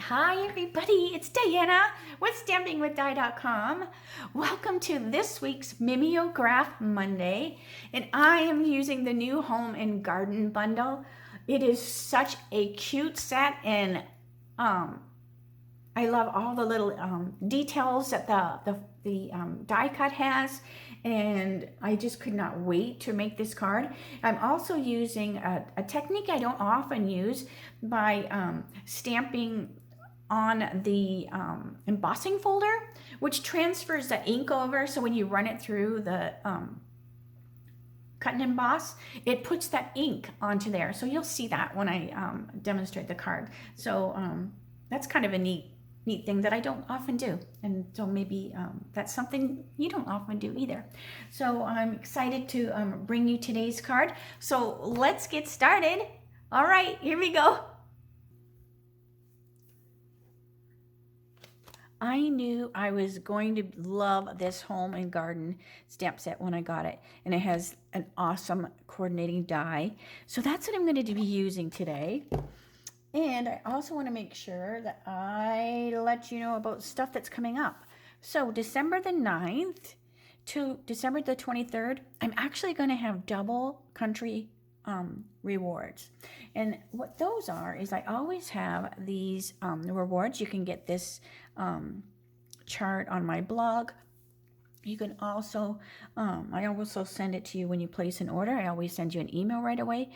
Hi everybody, it's Diana with stampingwithdie.com. Welcome to this week's Mimeograph Monday, and I am using the new Home and Garden bundle. It is such a cute set, and I love all the little details that the die cut has, and I just could not wait to make this card. I'm also using a technique I don't often use by stamping on the embossing folder, which transfers the ink over. So when you run it through the cut and emboss, it puts that ink onto there. So you'll see that when I demonstrate the card. So that's kind of a neat thing that I don't often do. And so maybe that's something you don't often do either. So I'm excited to bring you today's card. So let's get started. All right, here we go. I knew I was going to love this home and garden stamp set when I got it. And it has an awesome coordinating die. So that's what I'm going to be using today. And I also want to make sure that I let you know about stuff that's coming up. So December the 9th to December the 23rd, I'm actually going to have double country rewards. And what those are is I always have these rewards. You can get this chart on my blog. You can also, I also send it to you when you place an order. I always send you an email right away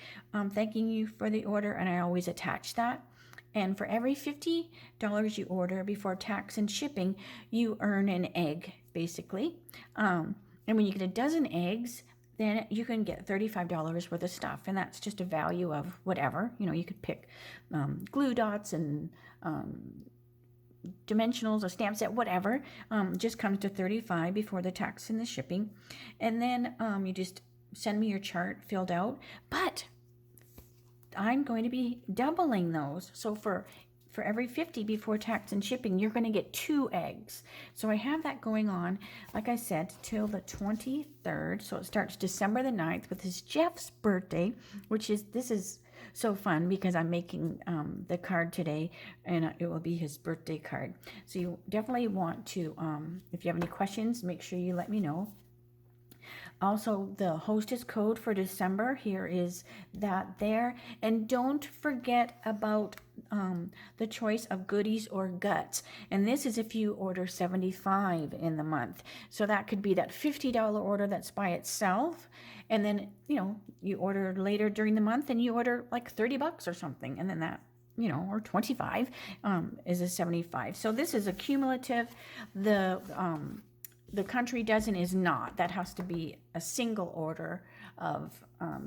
thanking you for the order, and I always attach that. And for every $50 you order before tax and shipping, you earn an egg, basically. And when you get a dozen eggs, then you can get $35 worth of stuff, and that's just a value of whatever. You know, you could pick glue dots and dimensionals, a stamp set, whatever. Just comes to $35 before the tax and the shipping, and then you just send me your chart filled out. But I'm going to be doubling those, so for every 50 before tax and shipping, you're going to get 2 eggs. So I have that going on, like I said, till the 23rd. So it starts December the 9th, with his Jeff's birthday, this is so fun because I'm making the card today, and it will be his birthday card. So you definitely want to, if you have any questions, make sure you let me know. Also, the hostess code for December, here is that there. And don't forget about the choice of goodies or guts. And this is if you order 75 in the month. So that could be that $50 order that's by itself. And then, you know, you order later during the month and you order like 30 bucks or something. And then that, you know, or 25 is a 75. So this is a cumulative. The country dozen is not. That has to be a single order of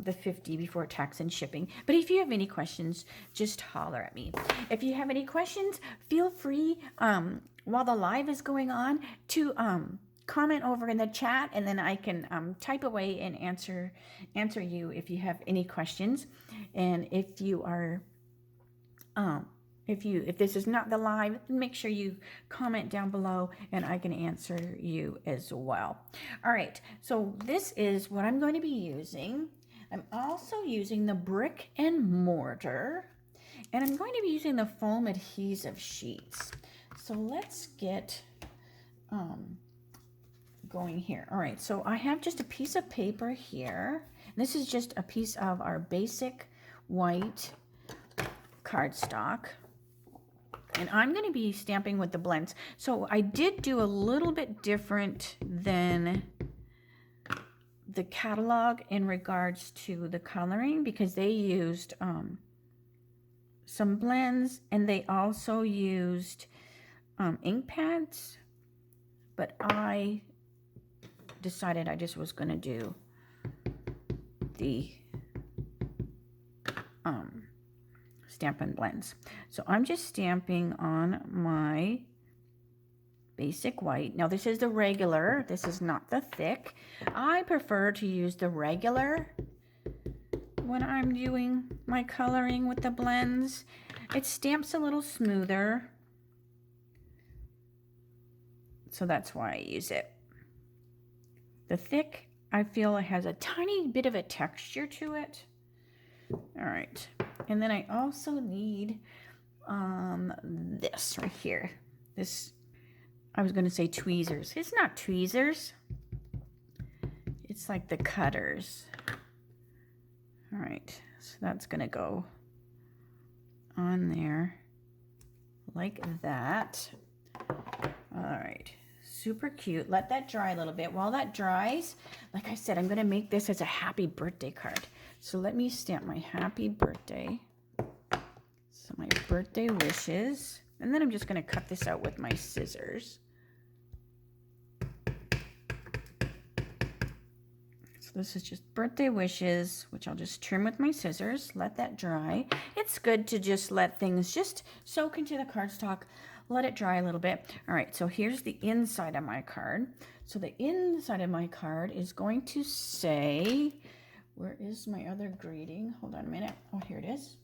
the 50 before tax and shipping. But if you have any questions, just holler at me. If you have any questions, feel free while the live is going on to comment over in the chat, and then I can type away and answer you if you have any questions. And if you are if this is not the live, make sure you comment down below and I can answer you as well. All right, so this is what I'm going to be using. I'm also using the brick and mortar, and I'm going to be using the foam adhesive sheets. So let's get going here. All right, so I have just a piece of paper here. This is just a piece of our basic white cardstock. And I'm going to be stamping with the blends. So I did do a little bit different than the catalog in regards to the coloring, because they used some blends, and they also used ink pads. But I decided I just was going to do the Stampin' Blends. So I'm just stamping on my basic white. Now this is the regular. This is not the thick. I prefer to use the regular when I'm doing my coloring with the blends. It stamps a little smoother, so that's why I use it. The thick, I feel it has a tiny bit of a texture to it. All right, and then I also need this right here. This, I was going to say tweezers. It's not tweezers. It's like the cutters. All right, so that's going to go on there like that. All right, super cute. Let that dry a little bit. While that dries, like I said, I'm going to make this as a happy birthday card. So let me stamp my happy birthday. So my birthday wishes. And then I'm just going to cut this out with my scissors. So this is just birthday wishes, which I'll just trim with my scissors. Let that dry. It's good to just let things just soak into the cardstock. Let it dry a little bit. All right, so here's the inside of my card. So the inside of my card is going to say, where is my other greeting? Hold on a minute. Oh, here it is.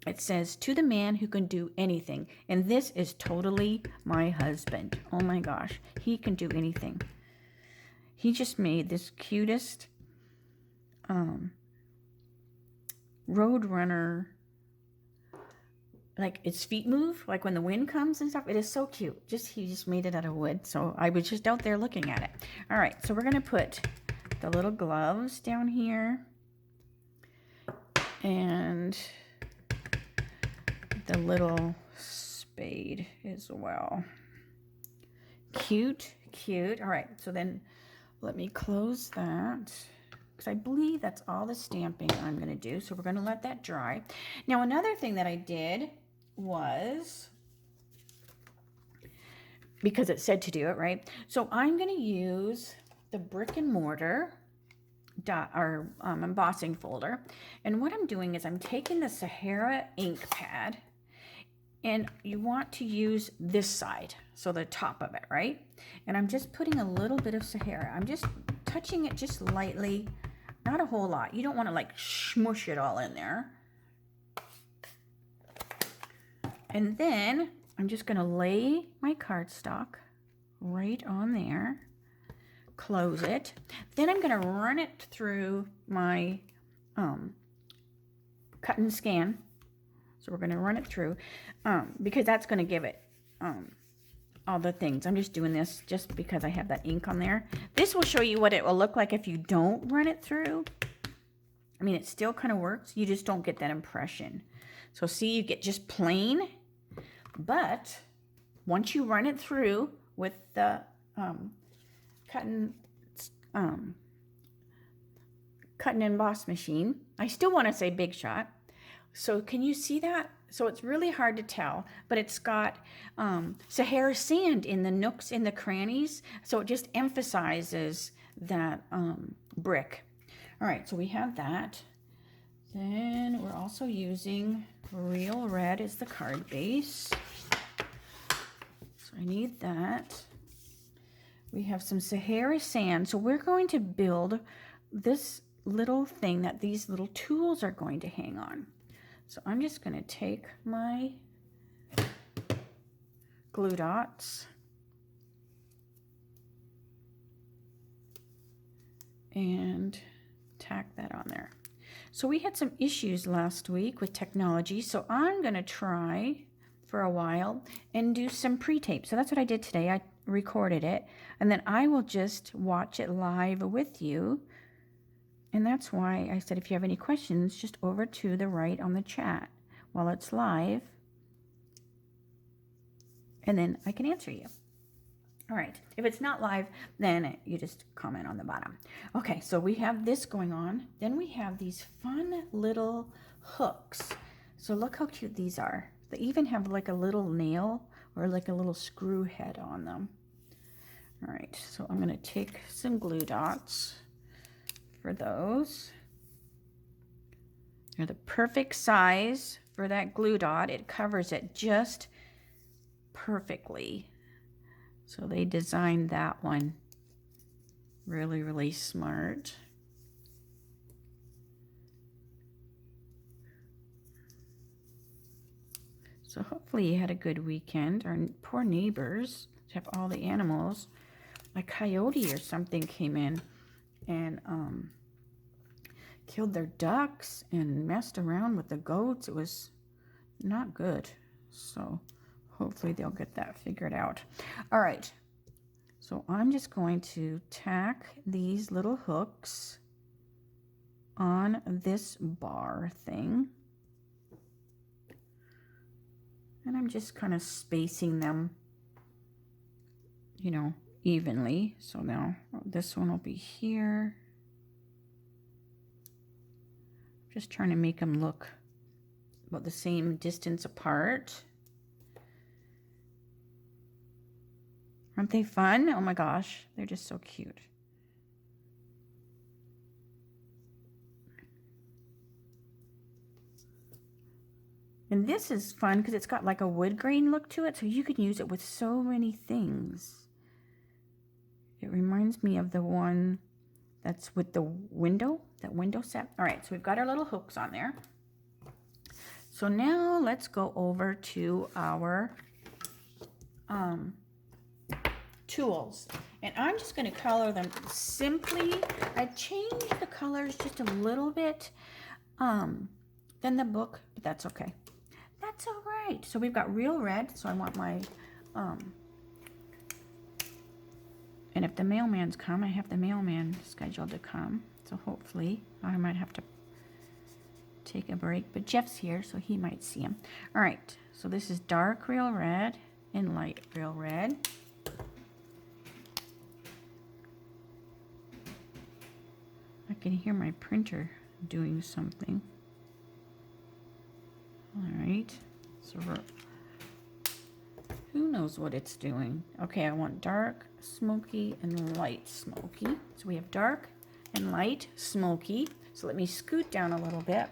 It says, to the man who can do anything. And this is totally my husband. Oh my gosh, he can do anything. He just made this cutest Roadrunner, like its feet move, like when the wind comes and stuff. It is so cute. He just made it out of wood. So I was just out there looking at it. All right, so we're going to put the little gloves down here. And the little spade as well. Cute, cute. All right, so then let me close that because I believe that's all the stamping I'm going to do. So we're going to let that dry. Now, another thing that I did was, because it said to do it, right? So I'm going to use the brick and mortar embossing folder. And what I'm doing is I'm taking the Sahara ink pad, and you want to use this side, so the top of it, right? And I'm just putting a little bit of Sahara. I'm just touching it just lightly, not a whole lot. You don't want to like smush it all in there. And then I'm just going to lay my cardstock right on there, close it. Then I'm going to run it through my cut and scan. So we're going to run it through because that's going to give it all the things. I'm just doing this just because I have that ink on there. This will show you what it will look like if you don't run it through. I mean, it still kind of works. You just don't get that impression. So see, you get just plain. But once you run it through with the cut and emboss machine, I still want to say Big Shot. So can you see that? So it's really hard to tell, but it's got Sahara sand in the nooks, in the crannies. So it just emphasizes that brick. All right, so we have that. Then we're also using Real Red as the card base. So I need that. We have some Sahara sand. So we're going to build this little thing that these little tools are going to hang on. So I'm just going to take my glue dots and tack that on there. So we had some issues last week with technology, so I'm going to try for a while and do some pre-tape. So that's what I did today. I recorded it, and then I will just watch it live with you. And that's why I said if you have any questions, just over to the right on the chat while it's live, and then I can answer you. All right, if it's not live, then you just comment on the bottom. Okay, so we have this going on. Then we have these fun little hooks. So look how cute these are. They even have like a little nail or like a little screw head on them. All right, so I'm gonna take some glue dots for those. They're the perfect size for that glue dot. It covers it just perfectly. So they designed that one really, really smart. So hopefully you had a good weekend. Our poor neighbors have all the animals. A coyote or something came in and killed their ducks and messed around with the goats. It was not good. So hopefully they'll get that figured out. All right. So I'm just going to tack these little hooks on this bar thing. And I'm just kind of spacing them, you know, evenly. So now this one will be here. Just trying to make them look about the same distance apart. Aren't they fun? Oh my gosh, they're just so cute. And this is fun because it's got like a wood grain look to it, so you can use it with so many things. It reminds me of the one that's with the window, that window set. All right, so we've got our little hooks on there. So now let's go over to our tools. And I'm just going to color them simply. I changed the colors just a little bit than the book, but that's okay. That's all right. So we've got real red. So I want my, and if the mailman's come, I have the mailman scheduled to come. So hopefully I might have to take a break, but Jeff's here, so he might see him. All right. So this is dark real red and light real red. I can hear my printer doing something. All right, so who knows what it's doing? Okay, I want dark, smoky, and light smoky. So we have dark and light smoky. So let me scoot down a little bit.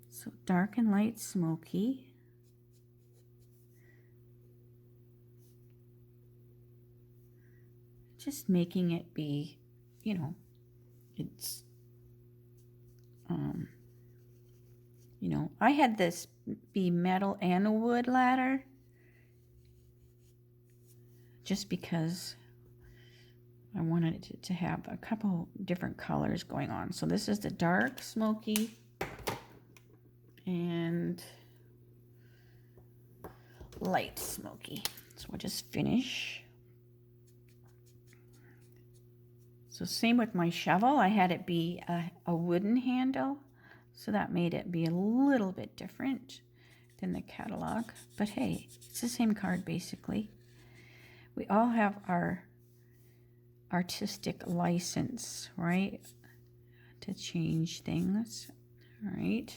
So dark and light smoky. Just making it be, you know, it's, you know, I had this be metal and a wood ladder just because I wanted it to have a couple different colors going on. So this is the dark smoky and light smoky. So we'll just finish. So same with my shovel. I had it be a wooden handle. So that made it be a little bit different than the catalog. But hey, it's the same card basically. We all have our artistic license, right? To change things. All right.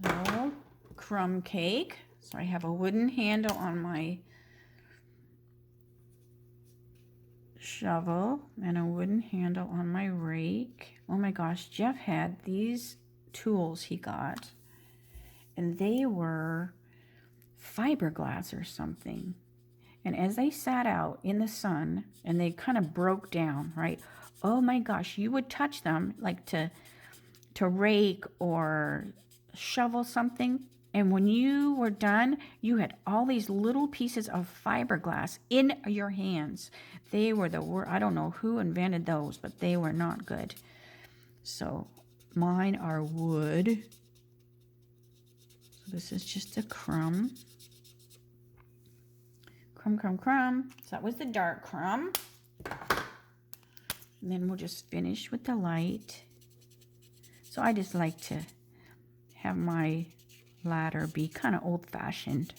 So crumb cake. So I have a wooden handle on my shovel and a wooden handle on my rake. Oh my gosh, Jeff had these tools he got, and they were fiberglass or something. And as they sat out in the sun and they kind of broke down, right? Oh my gosh, you would touch them like to rake or shovel something. And when you were done, you had all these little pieces of fiberglass in your hands. They were the worst. I don't know who invented those, but they were not good. So mine are wood. So this is just a crumb. Crumb, crumb, crumb. So that was the dark crumb. And then we'll just finish with the light. So I just like to have my ladder be kind of old-fashioned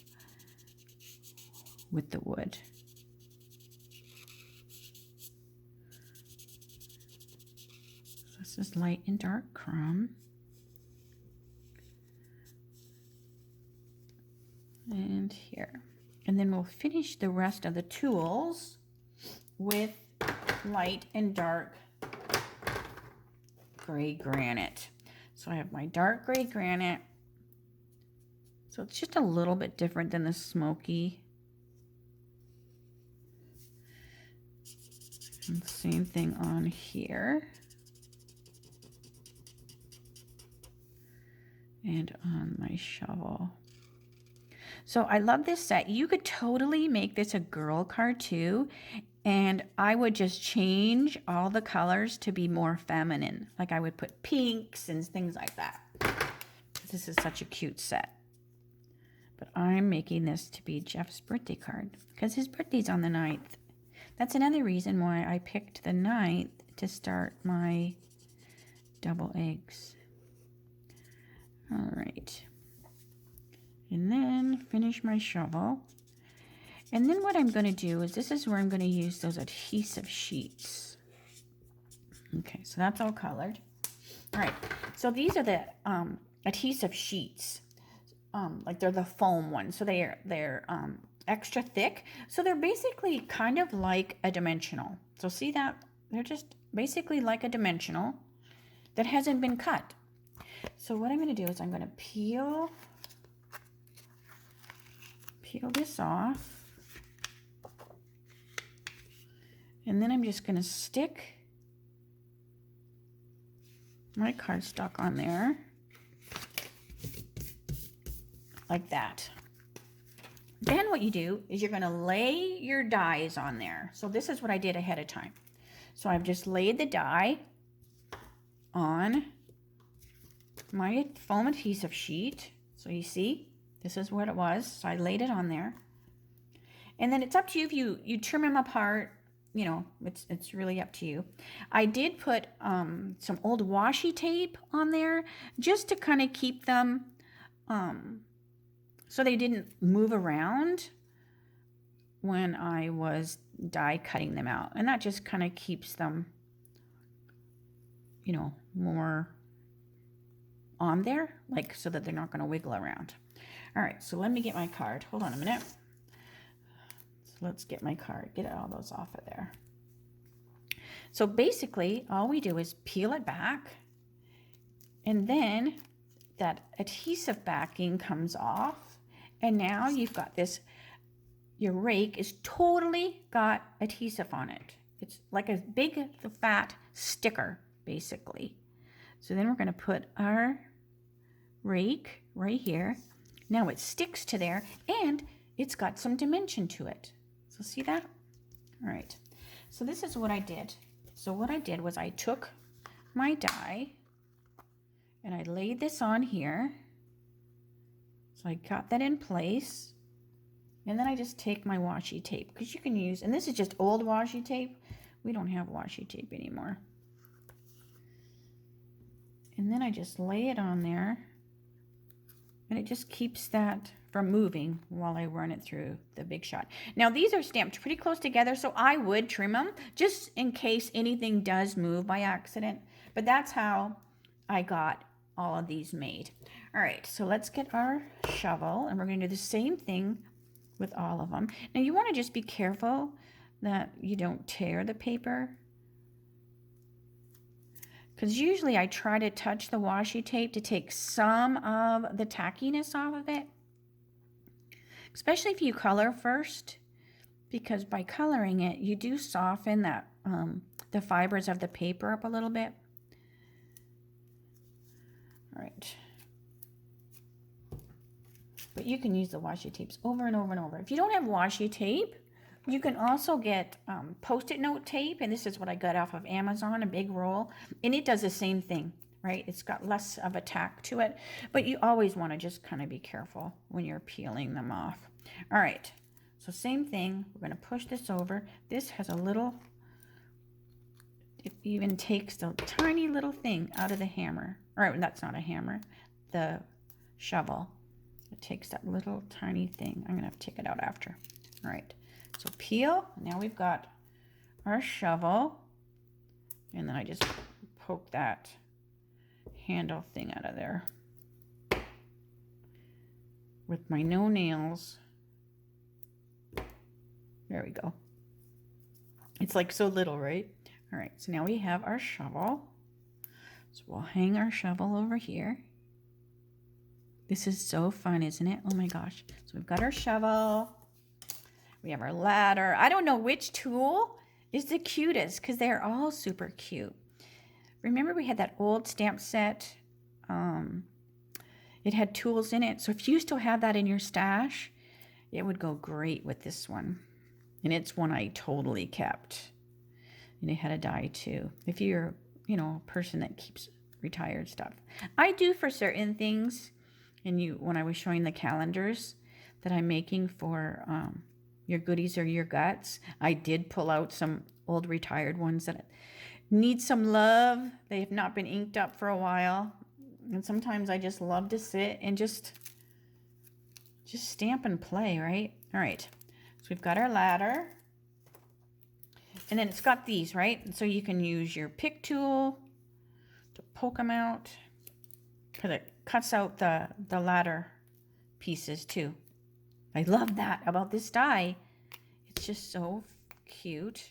with the wood. So this is light and dark crumb. And here. And then we'll finish the rest of the tools with light and dark gray granite. So I have my dark gray granite. So it's just a little bit different than the smoky. And same thing on here. And on my shovel. So I love this set. You could totally make this a girl card too. And I would just change all the colors to be more feminine. Like I would put pinks and things like that. This is such a cute set. But I'm making this to be Jeff's birthday card because his birthday's on the 9th. That's another reason why I picked the 9th to start my double eggs. All right. And then finish my shovel. And then what I'm going to do is this is where I'm going to use those adhesive sheets. Okay, so that's all colored. All right, so these are the adhesive sheets. Like they're the foam ones, so they're extra thick. So they're basically kind of like a dimensional. So see that? They're just basically like a dimensional that hasn't been cut. So what I'm going to do is I'm going to peel this off. And then I'm just going to stick my cardstock on there. Like that. Then what you do is you're going to lay your dies on there. So this is what I did ahead of time. So I've just laid the die on my foam adhesive sheet. So you see, this is what it was. So I laid it on there. And then it's up to you if you trim them apart. You know, it's really up to you. I did put some old washi tape on there just to kind of keep them so they didn't move around when I was die cutting them out. And that just kind of keeps them, you know, more on there, like so that they're not going to wiggle around. All right, so let me get my card. Hold on a minute. So let's get my card, get all those off of there. So basically, all we do is peel it back, and then that adhesive backing comes off, and now you've got this, your rake is totally got adhesive on it. It's like a big fat sticker, basically. So then we're going to put our rake right here. Now it sticks to there, and it's got some dimension to it. So see that? All right. So this is what I did. So what I did was I took my die and I laid this on here. So I got that in place. And then I just take my washi tape, because you can use, and this is just old washi tape. We don't have washi tape anymore. And then I just lay it on there, and it just keeps that from moving while I run it through the Big Shot. Now these are stamped pretty close together, so I would trim them just in case anything does move by accident. But that's how I got all of these made. All right, so let's get our shovel, and we're going to do the same thing with all of them. Now you want to just be careful that you don't tear the paper, because usually I try to touch the washi tape to take some of the tackiness off of it, especially if you color first, because by coloring it you do soften that the fibers of the paper up a little bit. All right. But you can use the washi tapes over and over and over. If you don't have washi tape, you can also get Post-it note tape, and this is what I got off of Amazon, a big roll, and it does the same thing, right? It's got less of a tack to it, but you always want to just kind of be careful when you're peeling them off. All right, so same thing. We're going to push this over. This has a little, it even takes the tiny little thing out of the hammer. All right, that's not a hammer, the shovel. It takes that little tiny thing. I'm going to have to take it out after. All right. So peel. Now we've got our shovel. And then I just poke that handle thing out of there with my no nails. There we go. It's like so little, right? All right. So now we have our shovel. So we'll hang our shovel over here. This is so fun, isn't it? Oh my gosh. So we've got our shovel. We have our ladder. I don't know which tool is the cutest because they're all super cute. Remember we had that old stamp set? It had tools in it. So if you still have that in your stash, it would go great with this one. And it's one I totally kept. And it had a die too. If you're, you know, a person that keeps retired stuff. I do for certain things. And when I was showing the calendars that I'm making for your goodies or your guts, I did pull out some old retired ones that need some love. They have not been inked up for a while. And sometimes I just love to sit and just stamp and play, right? All right. So we've got our ladder. And then it's got these, right? And so you can use your pick tool to poke them out, because it cuts out the ladder pieces too. I love that about this die. It's just so cute.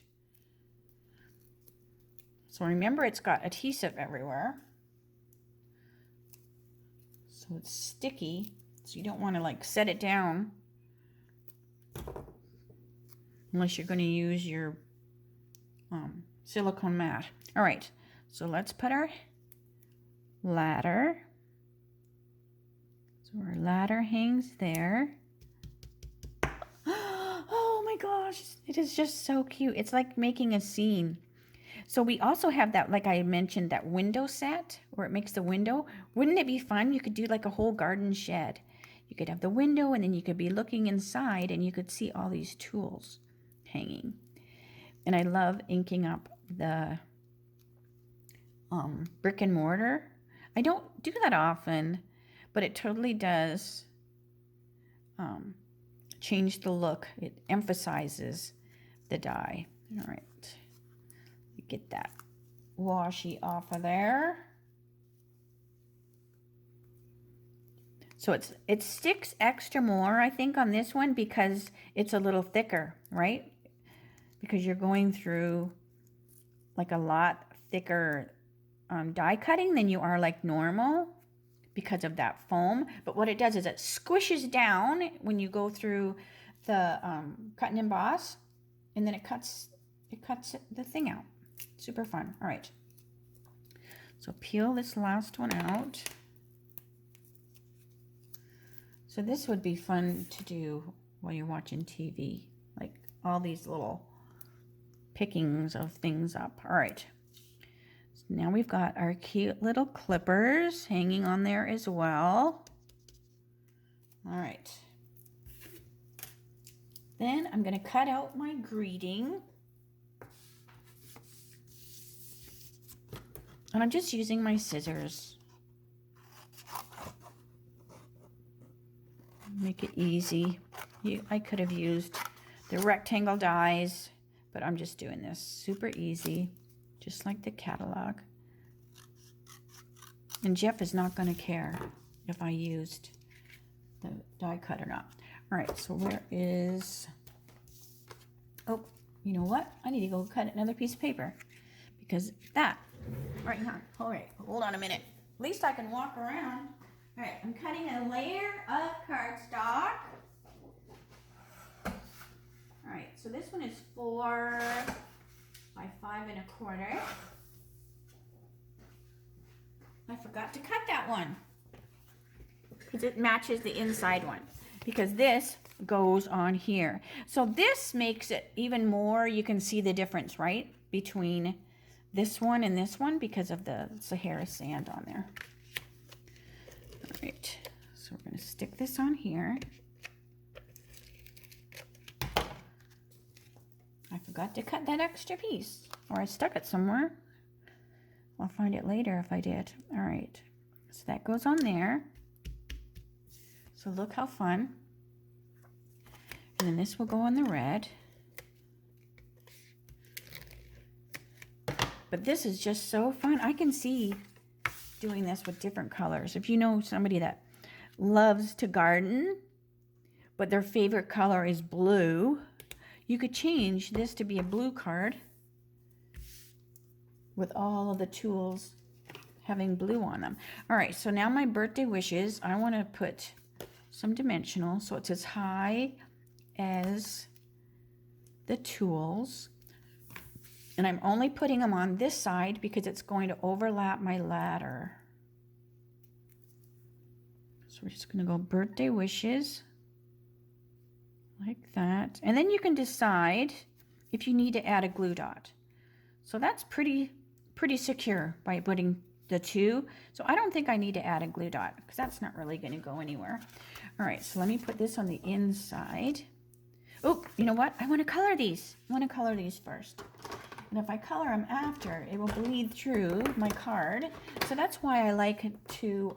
So remember, it's got adhesive everywhere. So it's sticky. So you don't want to like set it down unless you're going to use your silicone mat. All right, so let's put our ladder. So our ladder hangs there. Oh my gosh, it is just so cute. It's like making a scene. So we also have that, like I mentioned, that window set where it makes the window. Wouldn't it be fun? You could do like a whole garden shed. You could have the window and then you could be looking inside and you could see all these tools hanging. And I love inking up the brick and mortar. I don't do that often, but it totally does change the look. It emphasizes the die. All right. Get that washi off of there. So it sticks extra more, I think, on this one because it's a little thicker, right? Because you're going through like a lot thicker die cutting than you are like normal because of that foam. But what it does is it squishes down when you go through the cut and emboss, and then it cuts the thing out. Super fun. All right. So peel this last one out. So this would be fun to do while you're watching TV, like all these little pickings of things up. All right. So now we've got our cute little clippers hanging on there as well. All right. Then I'm going to cut out my greeting. And I'm just using my scissors. Make it easy. I could have used the rectangle dies, but I'm just doing this super easy, just like the catalog. And Jeff is not going to care if I used the die cut or not. All right, so where is... Oh, you know what? I need to go cut another piece of paper because that... Right now. All right, hold on a minute. At least I can walk around. All right, I'm cutting a layer of cardstock. All right, so this one is 4 by 5 1/4. I forgot to cut that one because it matches the inside one, because this goes on here. So this makes it even more, you can see the difference, right, between this one and this one because of the Sahara sand on there. All right, so we're going to stick this on here. I forgot to cut that extra piece, or I stuck it somewhere. I'll find it later if I did. All right, so that goes on there. So look how fun. And then this will go on the red. But this is just so fun. I can see doing this with different colors. If you know somebody that loves to garden, but their favorite color is blue, you could change this to be a blue card with all of the tools having blue on them. All right, so now my birthday wishes, I want to put some dimensional so it's as high as the tools. And I'm only putting them on this side because it's going to overlap my ladder. So we're just going to go birthday wishes. like that. And then you can decide if you need to add a glue dot. So that's pretty secure by putting the two. So I don't think I need to add a glue dot because that's not really going to go anywhere. All right, so let me put this on the inside. Oh, you know what? I want to color these. I want to color these first. And if I color them after, it will bleed through my card. So that's why I like to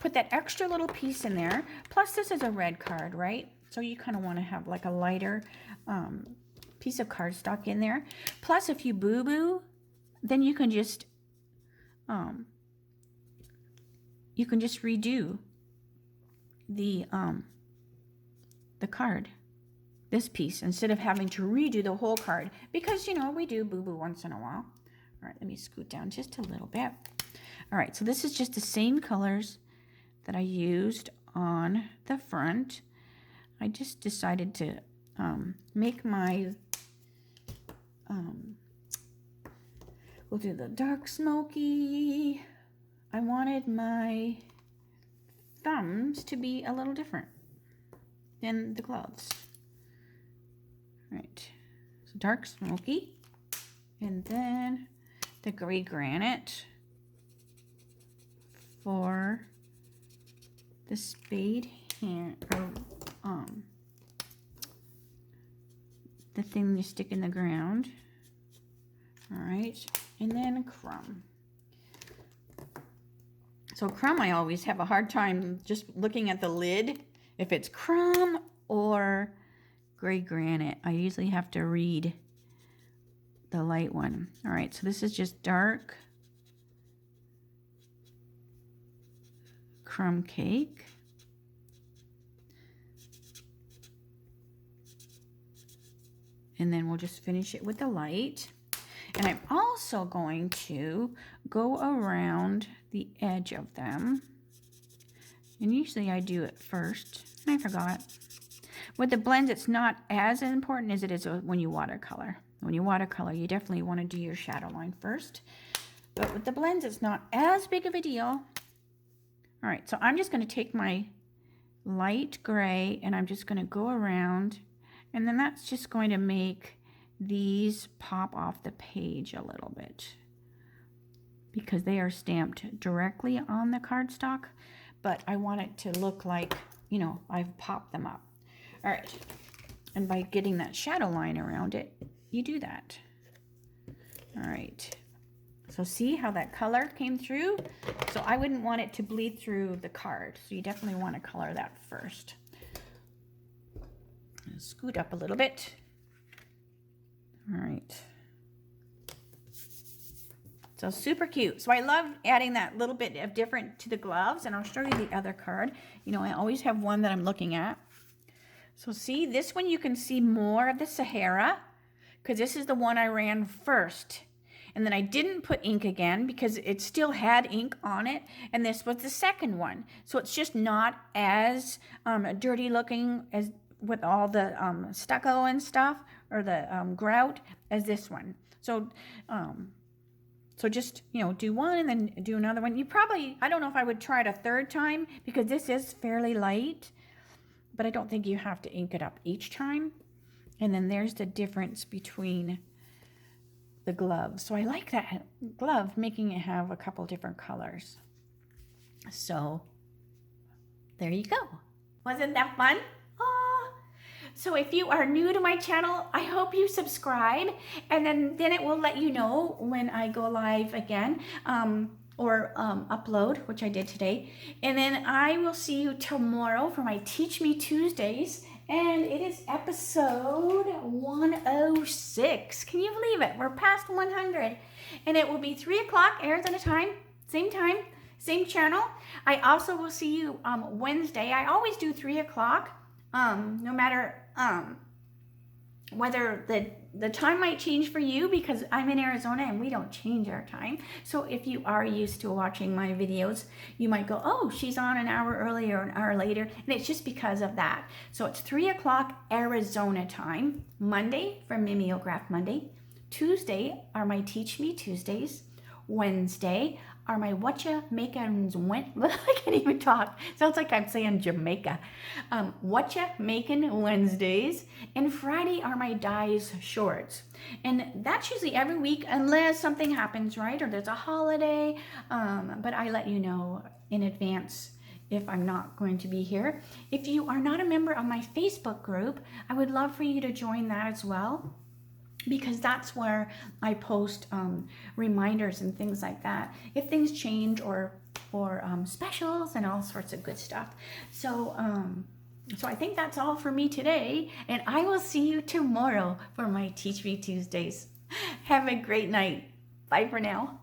put that extra little piece in there. Plus this is a red card, right? So you kind of want to have like a lighter piece of cardstock in there. Plus if you boo-boo, then you can just redo the card, this piece, instead of having to redo the whole card, because you know we do boo-boo once in a while. All right, let me scoot down just a little bit. All right, so this is just the same colors that I used on the front. I just decided to make my we'll do the dark smoky. I wanted my thumbs to be a little different than the gloves. All right, so dark smoky, and then the gray granite for the spade hand, or the thing you stick in the ground. All right, and then crumb. So crumb, I always have a hard time just looking at the lid. If it's crumb or gray granite, I usually have to read the light one. All right, so this is just dark crumb cake. And then we'll just finish it with the light. And I'm also going to go around the edge of them. And usually I do it first. I forgot. With the blends, it's not as important as it is when you watercolor. When you watercolor, you definitely want to do your shadow line first. But with the blends, it's not as big of a deal. All right, so I'm just going to take my light gray and I'm just going to go around. And then that's just going to make these pop off the page a little bit because they are stamped directly on the cardstock, but I want it to look like, you know, I've popped them up. All right, and by getting that shadow line around it, you do that. All right, so see how that color came through? So I wouldn't want it to bleed through the card, so you definitely want to color that first. Scoot up a little bit. All right. So super cute. So I love adding that little bit of different to the gloves, and I'll show you the other card. You know, I always have one that I'm looking at. So see, this one you can see more of the Sahara because this is the one I ran first. And then I didn't put ink again because it still had ink on it. And this was the second one. So it's just not as dirty looking as with all the stucco and stuff, or the grout, as this one. So so just, you know, do one and then do another one. You probably, I don't know if I would try it a third time because this is fairly light, but I don't think you have to ink it up each time. And then there's the difference between the gloves. So I like that glove, making it have a couple different colors. So there you go. Wasn't that fun? So if you are new to my channel, I hope you subscribe, and then it will let you know when I go live again, or upload, which I did today. And then I will see you tomorrow for my Teach Me Tuesdays, and it is episode 106. Can you believe it? We're past 100, and it will be 3 o'clock Arizona time, same channel. I also will see you Wednesday. I always do 3 o'clock. No matter whether the time might change for you, because I'm in Arizona and we don't change our time. So if you are used to watching my videos, you might go, oh, she's on an hour earlier or an hour later, and it's just because of that. So it's 3 o'clock Arizona time, Monday for Mimeograph Monday. Tuesday are my Teach Me Tuesdays. Wednesday are my Whatcha Makin's I can't even talk. Sounds like I'm saying Jamaica. Whatcha Makin' Wednesdays, and Friday are my Dies shorts. And that's usually every week unless something happens, right? Or there's a holiday. But I let you know in advance if I'm not going to be here. If you are not a member of my Facebook group, I would love for you to join that as well, because that's where I post reminders and things like that if things change, or specials and all sorts of good stuff. So I think that's all for me today, and I will see you tomorrow for my Teach Me Tuesdays. Have a great night. Bye for now.